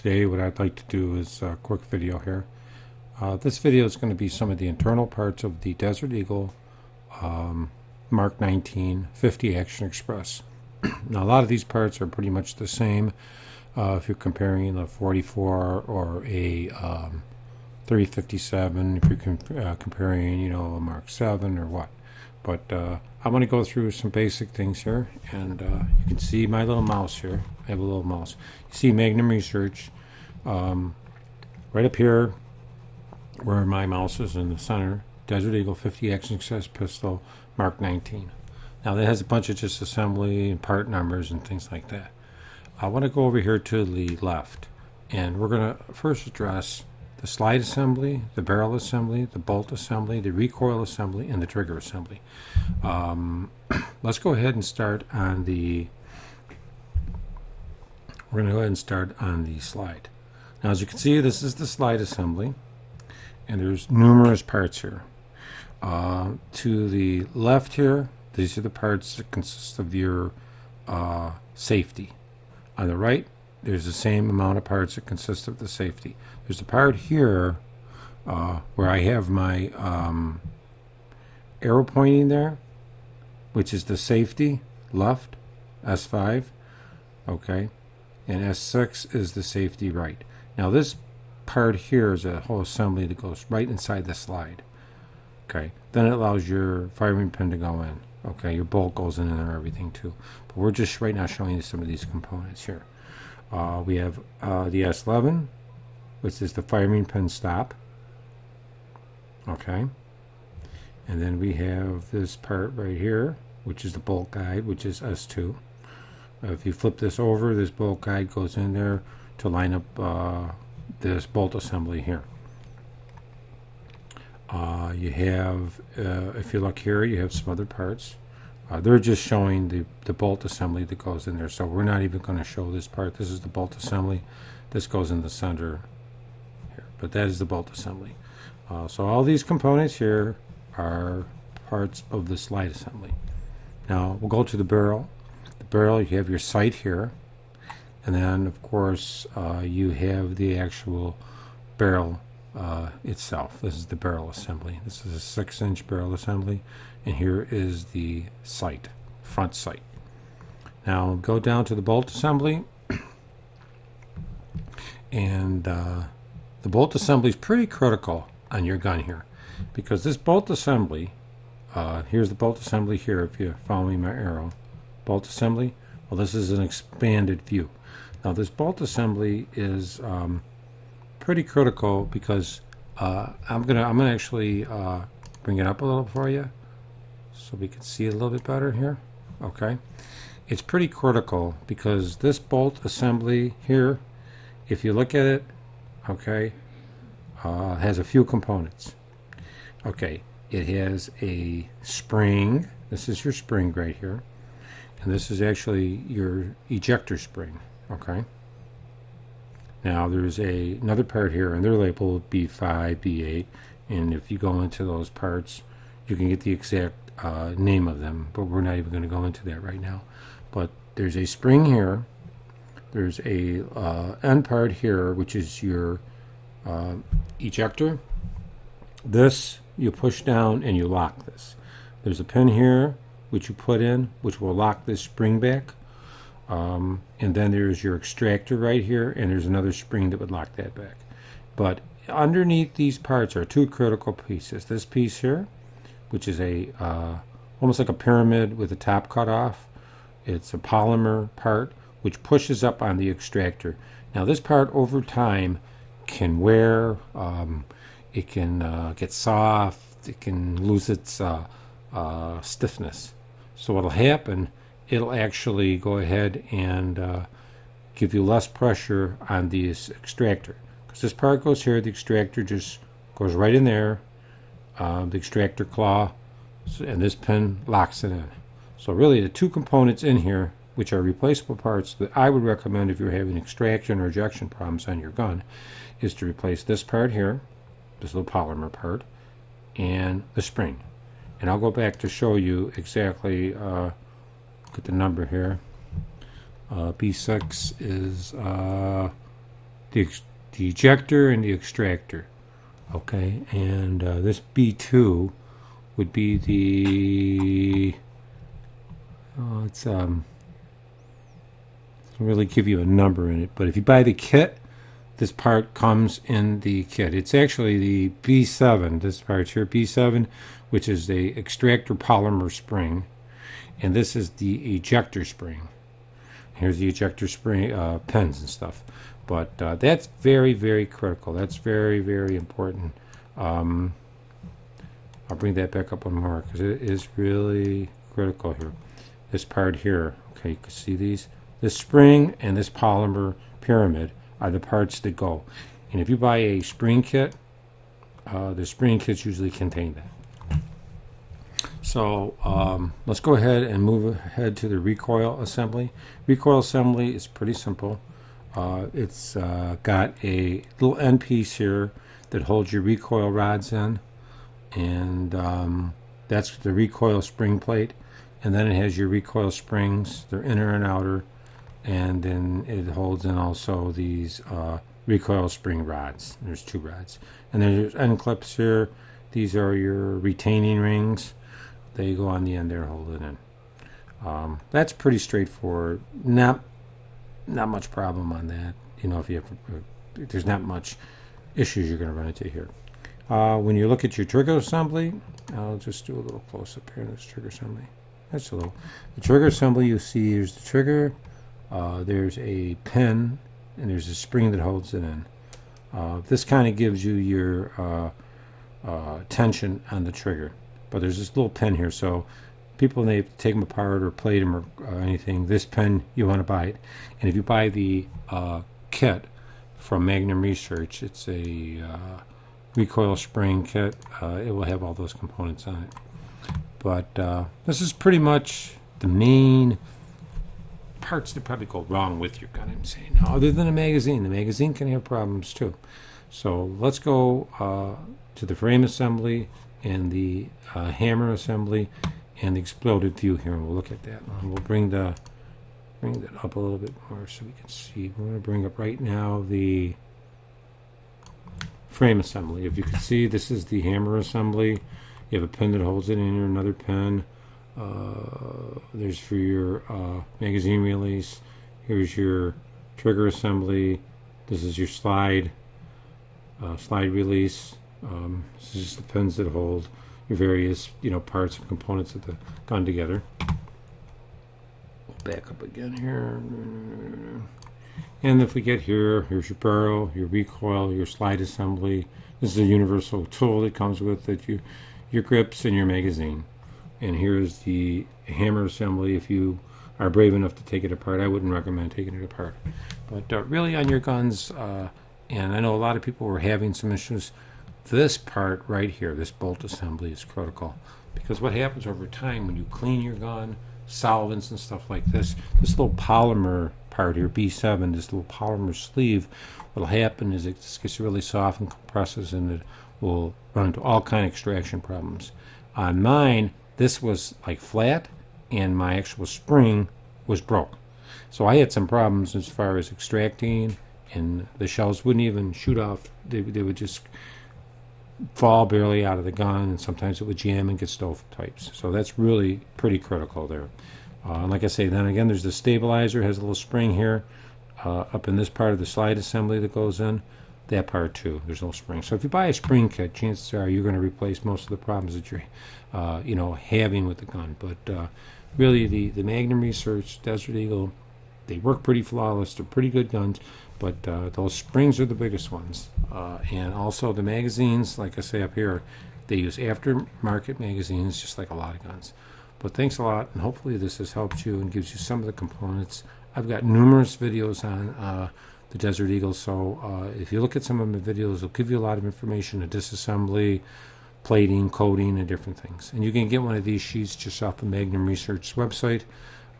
Today what I'd like to do is a quick video here. This video is going to be some of the internal parts of the Desert Eagle Mark 19 50 Action Express. Now a lot of these parts are pretty much the same if you're comparing a 44 or a 357, if you're comparing a Mark 7 or what. But I'm going to go through some basic things here, and you can see my little mouse here. I have a little mouse. You see Magnum Research right up here where my mouse is in the center. Desert Eagle 50 Action Success Pistol Mark 19. Now that has a bunch of just assembly and part numbers and things like that. I want to go over here to the left, and we're going to first address the slide assembly, the barrel assembly, the bolt assembly, the recoil assembly, and the trigger assembly. Let's go ahead and start on the slide. Now as you can see, this is the slide assembly, and there's numerous parts here. To the left here, these are the parts that consist of your safety. On the right, there's the same amount of parts that consist of the safety. There's a part here where I have my arrow pointing there, which is the safety left, S5, okay, and S6 is the safety right. Now this part here is a whole assembly that goes right inside the slide, okay. Then it allows your firing pin to go in, okay. Your bolt goes in there and everything too. But we're just right now showing you some of these components here. We have the S11, which is the firing pin stop, okay, and then we have this part right here, which is the bolt guide, which is S2. If you flip this over, this bolt guide goes in there to line up this bolt assembly here. You have, if you look here, you have some other parts. They're just showing the bolt assembly that goes in there, so we're not even going to show this part. This is the bolt assembly. This goes in the center here, but that is the bolt assembly. So all these components here are parts of the slide assembly. Now we'll go to the barrel. The barrel, you have your sight here, and then of course you have the actual barrel itself. This is the barrel assembly. This is a 6-inch barrel assembly, and here is the sight, front sight. Now go down to the bolt assembly, and the bolt assembly is pretty critical on your gun here, because this bolt assembly, here's the bolt assembly here, if you're following my arrow, bolt assembly, well this is an expanded view. Now this bolt assembly is pretty critical because I'm gonna actually bring it up a little for you so we can see it a little bit better here. Okay, it's pretty critical because this bolt assembly here, if you look at it, okay, has a few components. Okay, it has a spring. This is your spring right here, and this is actually your ejector spring. Okay, now there's another part here, and they're labeled B5, B8, and if you go into those parts, you can get the exact name of them, but we're not even going to go into that right now. But there's a spring here, there's a end part here, which is your ejector. This you push down and you lock this. There's a pin here which you put in, which will lock this spring back. And then there's your extractor right here, and there's another spring that would lock that back. But underneath these parts are two critical pieces. This piece here, which is a almost like a pyramid with the top cut off. It's a polymer part which pushes up on the extractor. Now this part over time can wear, it can get soft, it can lose its stiffness. So what'll happen, it'll actually go ahead and give you less pressure on this extractor. Because this part goes here, the extractor just goes right in there, the extractor claw, and this pin locks it in. So really the two components in here, which are replaceable parts that I would recommend if you're having extraction or ejection problems on your gun, is to replace this part here, this little polymer part, and the spring. And I'll go back to show you exactly, look at the number here, B6 is the ejector and the extractor. Okay, and this B2 would be the doesn't really give you a number in it, but if you buy the kit, this part comes in the kit. It's actually the B7, this part here, B7, which is the extractor polymer spring, and this is the ejector spring. Here's the ejector spring pins and stuff, but that's very, very critical. That's very, very important. I'll bring that back up one more because it is really critical here. This part here, okay, you can see these. This spring and this polymer pyramid are the parts that go. And if you buy a spring kit, the spring kits usually contain that. So let's go ahead and move ahead to the recoil assembly. Recoil assembly is pretty simple. It's got a little end piece here that holds your recoil rods in, and that's the recoil spring plate. And then it has your recoil springs, they're inner and outer, and then it holds in also these recoil spring rods. There's 2 rods. And then there's end clips here. These are your retaining rings. They go on the end there, hold it in. That's pretty straightforward. Not much problem on that. You know, if you have, there's not much issues you're going to run into here. When you look at your trigger assembly, I'll just do a little close up here in this trigger assembly. That's a little. The trigger assembly, you see here's the trigger. There's a pin, and there's a spring that holds it in. This kind of gives you your tension on the trigger. But there's this little pin here, so people, when they take them apart or plate them or anything, this pin, you want to buy it. And if you buy the kit from Magnum Research, it's a recoil spring kit. It will have all those components on it. But this is pretty much the main parts that probably go wrong with your gun, I'm saying. Other than the magazine. The magazine can have problems too. So let's go to the frame assembly and the hammer assembly and the exploded view here, and we'll look at that. And we'll bring that up a little bit more so we can see. We're going to bring up right now the frame assembly. If you can see, this is the hammer assembly. You have a pin that holds it in here, another pin. There's for your magazine release. Here's your trigger assembly. This is your slide release. This is just the pins that hold your various, parts and components of the gun together. We'll back up again here. And if we get here, here's your barrel, your recoil, your slide assembly. This is a universal tool that comes with it. Your grips and your magazine. And here's the hammer assembly. If you are brave enough to take it apart, I wouldn't recommend taking it apart. But really on your guns, and I know a lot of people were having some issues, this part right here, this bolt assembly, is critical. Because what happens over time when you clean your gun, solvents and stuff like this little polymer part here, B7, this little polymer sleeve, what'll happen is it just gets really soft and compresses, and it will run into all kind of extraction problems. On mine, this was like flat, and my actual spring was broke. So I had some problems as far as extracting, and the shells wouldn't even shoot off. They would just fall barely out of the gun, and sometimes it would jam and get stovepipes. So that's really pretty critical there. And like I say, then again, there's the stabilizer, has a little spring here up in this part of the slide assembly that goes in. That part too, there's no spring. So if you buy a spring kit, chances are you're going to replace most of the problems that you're having with the gun. But really, the Magnum Research Desert Eagle, they work pretty flawless. They're pretty good guns, but those springs are the biggest ones. And also the magazines, like I say up here, they use aftermarket magazines, just like a lot of guns. But thanks a lot, and hopefully this has helped you and gives you some of the components. I've got numerous videos on the Desert Eagle, so if you look at some of my videos, it'll give you a lot of information, a disassembly, plating, coating, and different things. And you can get one of these sheets just off the Magnum Research website.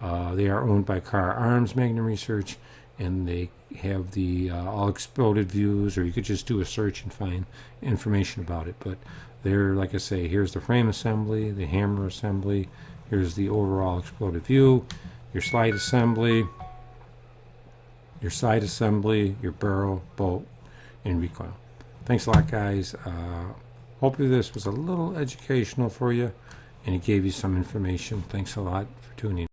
They are owned by Car Arms Magnum Research, and they have the all exploded views, or you could just do a search and find information about it. But they're, like I say, here's the frame assembly, the hammer assembly, here's the overall exploded view, your slide assembly, your side assembly, your barrel, bolt, and recoil. Thanks a lot, guys. Hopefully this was a little educational for you and it gave you some information. Thanks a lot for tuning in.